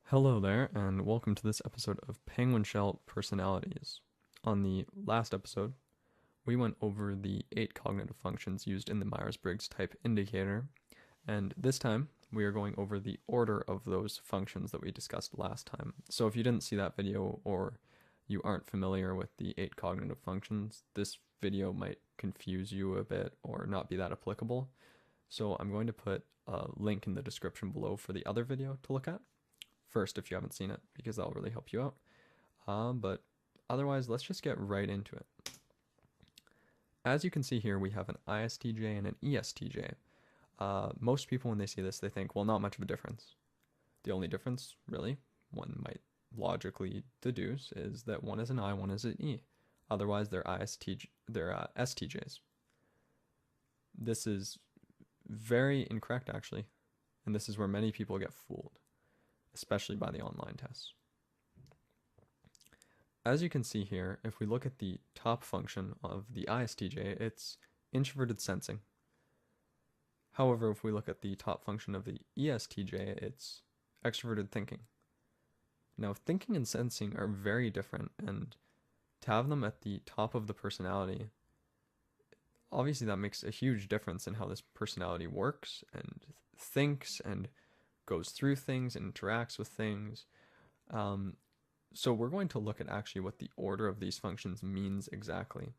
Hello there, and welcome to this episode of Penguin Shell Personalities. On the last episode, we went over the 8 cognitive functions used in the Myers-Briggs type indicator, and this time we are going over the order of those functions that we discussed last time. So if you didn't see that video or you aren't familiar with the 8 cognitive functions, this video might confuse you a bit or not be that applicable. So I'm going to put a link in the description below for the other video to look at first if you haven't seen it, because that'll really help you out. But otherwise, let's just get right into it. As you can see here, we have an ISTJ and an ESTJ. Most people, when they see this, they think, well, not much of a difference. The only difference, really, one might logically deduce, is that one is an I, one is an E. Otherwise, they're STJs. This is very incorrect, actually, and this is where many people get fooled, especially by the online tests. As you can see here, if we look at the top function of the ISTJ, it's introverted sensing. However, if we look at the top function of the ESTJ, it's extroverted thinking. Now, thinking and sensing are very different, and to have them at the top of the personality, obviously that makes a huge difference in how this personality works and thinks and goes through things and interacts with things. So we're going to look at actually what the order of these functions means exactly.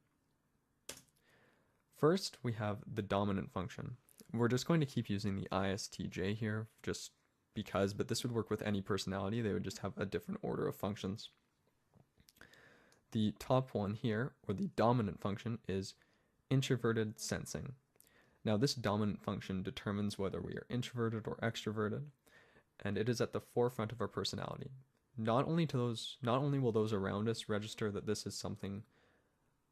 First, we have the dominant function. We're just going to keep using the ISTJ here just because, but this would work with any personality. They would just have a different order of functions. The top one here, or the dominant function, is introverted sensing. Now, this dominant function determines whether we are introverted or extroverted, and it is at the forefront of our personality. Not only will those around us register that this is something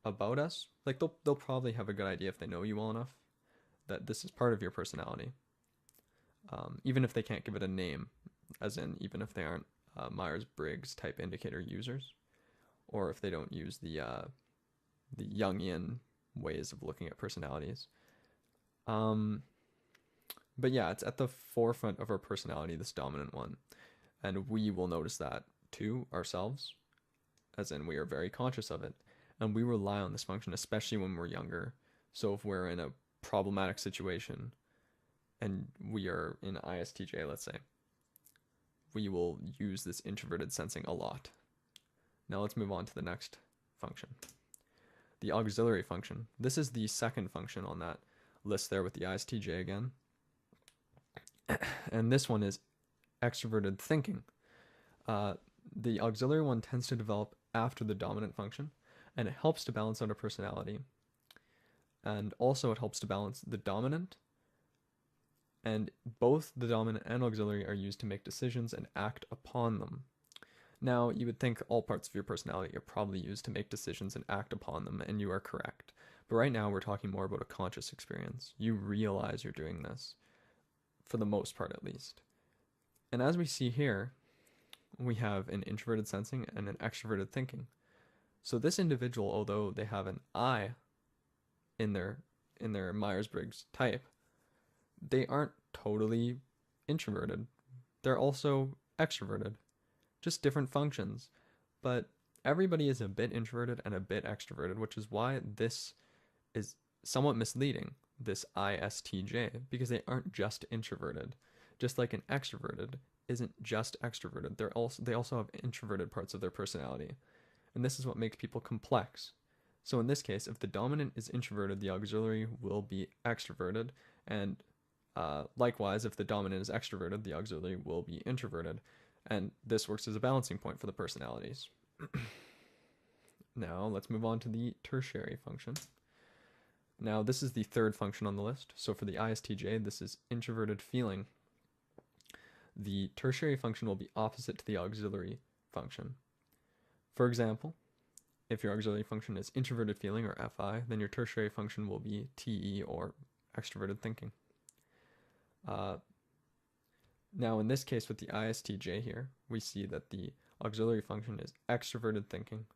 about us, like they'll probably have a good idea if they know you well enough that this is part of your personality. Even if they can't give it a name, as in even if they aren't Myers-Briggs type indicator users, or if they don't use the Jungian ways of looking at personalities. But yeah, it's at the forefront of our personality, this dominant one. And we will notice that too ourselves, as in we are very conscious of it. And we rely on this function, especially when we're younger. So if we're in a problematic situation and we are in ISTJ, let's say, we will use this introverted sensing a lot. Now let's move on to the next function. The auxiliary function. This is the second function on that list there with the ISTJ again. And this one is extroverted thinking. The auxiliary one tends to develop after the dominant function, and it helps to balance out a personality. And also it helps to balance the dominant, and both the dominant and auxiliary are used to make decisions and act upon them. Now, you would think all parts of your personality are probably used to make decisions and act upon them, and you are correct. But right now we're talking more about a conscious experience. You realize you're doing this, for the most part at least. And as we see here, we have an introverted sensing and an extroverted thinking. So this individual, although they have an I in their Myers-Briggs type, they aren't totally introverted. They're also extroverted, just different functions. But everybody is a bit introverted and a bit extroverted, which is why this is somewhat misleading, this ISTJ, because they aren't just introverted. Just like an extroverted isn't just extroverted. They also have introverted parts of their personality. And this is what makes people complex. So in this case, if the dominant is introverted, the auxiliary will be extroverted. And likewise, if the dominant is extroverted, the auxiliary will be introverted. And this works as a balancing point for the personalities. Now, let's move on to the tertiary function. Now, this is the third function on the list. So for the ISTJ, this is introverted feeling. The tertiary function will be opposite to the auxiliary function. For example, if your auxiliary function is introverted feeling, or FI, then your tertiary function will be TE, or extroverted thinking. Now in this case with the ISTJ here, we see that the auxiliary function is extroverted thinking.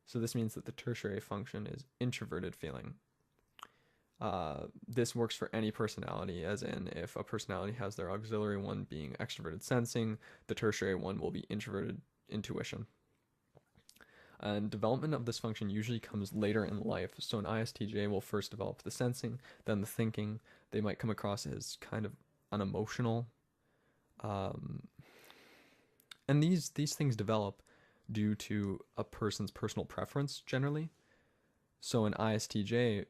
So this means that the tertiary function is introverted feeling. This works for any personality, as in if a personality has their auxiliary one being extroverted sensing, the tertiary one will be introverted intuition. And development of this function usually comes later in life. So an ISTJ will first develop the sensing, then the thinking. They might come across as kind of unemotional. And these things develop due to a person's personal preference generally. So an ISTJ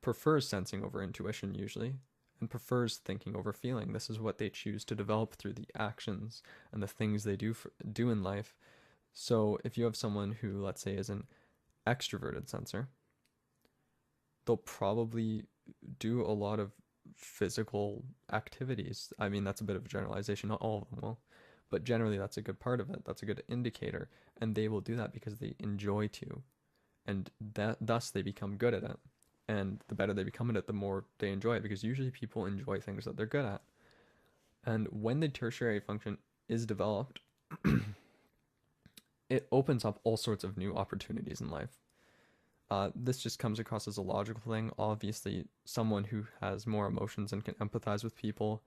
prefers sensing over intuition usually, and prefers thinking over feeling. This is what they choose to develop through the actions and the things they do in life. So if you have someone who, let's say, is an extroverted sensor, they'll probably do a lot of physical activities. I mean, that's a bit of a generalization, not all of them will, but generally that's a good part of it. That's a good indicator, and they will do that because they enjoy to, and thus they become good at it. And the better they become at it, the more they enjoy it, because usually people enjoy things that they're good at. And when the tertiary function is developed, it opens up all sorts of new opportunities in life. This just comes across as a logical thing. Obviously, someone who has more emotions and can empathize with people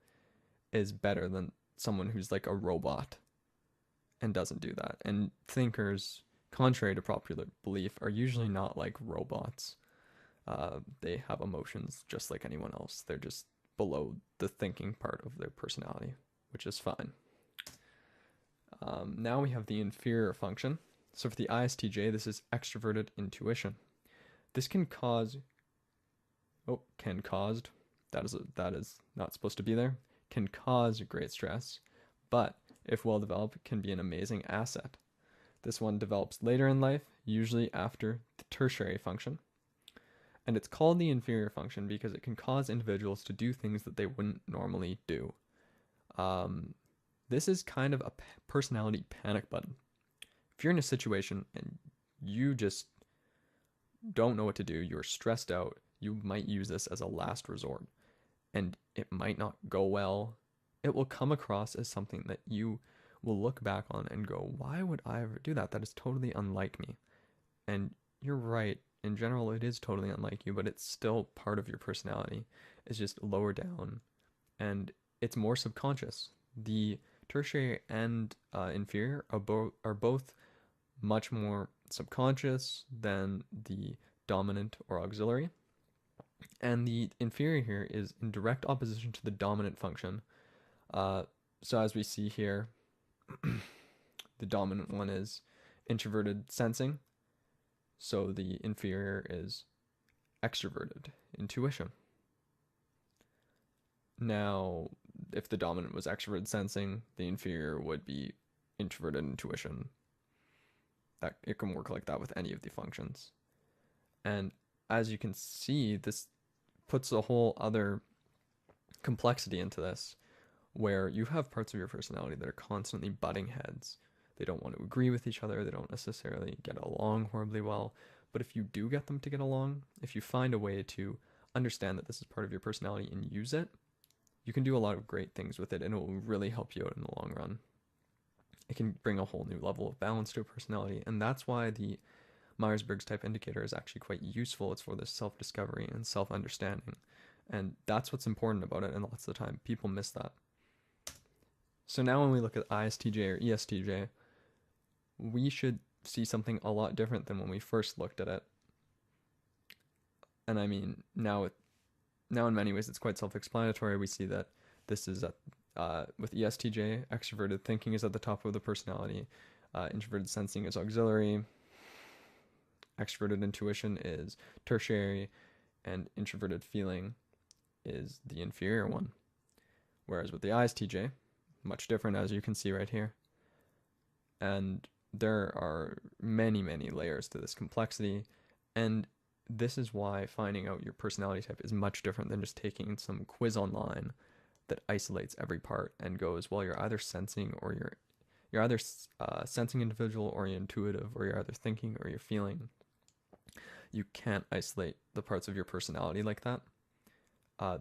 is better than someone who's like a robot and doesn't do that. And thinkers, contrary to popular belief, are usually not like robots. They have emotions just like anyone else. They're just below the thinking part of their personality, which is fine. Now we have the inferior function. So for the ISTJ, this is extroverted intuition. This can cause, that is not supposed to be there, can cause great stress, but if well developed, can be an amazing asset. This one develops later in life, usually after the tertiary function. And it's called the inferior function because it can cause individuals to do things that they wouldn't normally do. This is kind of a personality panic button. If you're in a situation and you just don't know what to do, you're stressed out, you might use this as a last resort. And it might not go well. It will come across as something that you will look back on and go, why would I ever do that? That is totally unlike me. And you're right. In general, it is totally unlike you, but it's still part of your personality. It's just lower down, and it's more subconscious. The tertiary and inferior are both much more subconscious than the dominant or auxiliary. And the inferior here is in direct opposition to the dominant function. So as we see here, the dominant one is introverted sensing. So the inferior is extroverted intuition. Now, if the dominant was extroverted sensing, the inferior would be introverted intuition. That it can work like that with any of the functions. And as you can see, this puts a whole other complexity into this, where you have parts of your personality that are constantly butting heads. They don't want to agree with each other. They don't necessarily get along horribly well. But if you do get them to get along, if you find a way to understand that this is part of your personality and use it, you can do a lot of great things with it, and it will really help you out in the long run. It can bring a whole new level of balance to a personality, and that's why the Myers-Briggs type indicator is actually quite useful. It's for this self-discovery and self-understanding, and that's what's important about it, and lots of the time people miss that. So now when we look at ISTJ or ESTJ, we should see something a lot different than when we first looked at it. And I mean, now in many ways it's quite self-explanatory. We see that this is with ESTJ, extroverted thinking is at the top of the personality, introverted sensing is auxiliary, extroverted intuition is tertiary, and introverted feeling is the inferior one. Whereas with the ISTJ, much different, as you can see right here. And there are many, many layers to this complexity, and this is why finding out your personality type is much different than just taking some quiz online that isolates every part and goes, well, you're either sensing or you're either sensing individual, or you're intuitive, or you're either thinking or you're feeling. You can't isolate the parts of your personality like that.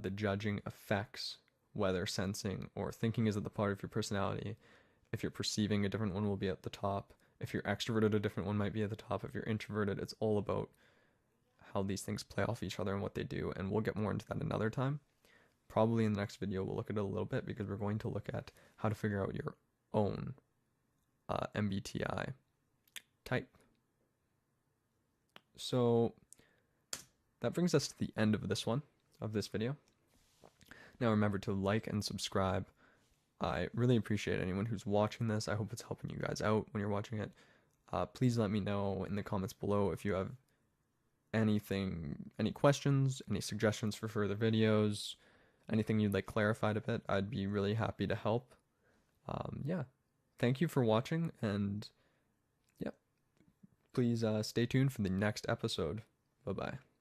The judging affects whether sensing or thinking is at the part of your personality. If you're perceiving, a different one will be at the top. If you're extroverted, a different one might be at the top. If you're introverted, it's all about how these things play off each other and what they do, and we'll get more into that another time. Probably in the next video we'll look at it a little bit, because we're going to look at how to figure out your own MBTI type. So that brings us to the end of this video. Now remember to like and subscribe. I really appreciate anyone who's watching this. I hope it's helping you guys out when you're watching it. Please let me know in the comments below if you have any questions, any suggestions for further videos, anything you'd like clarified a bit. I'd be really happy to help. Yeah, thank you for watching, and yep, please stay tuned for the next episode. Bye-bye.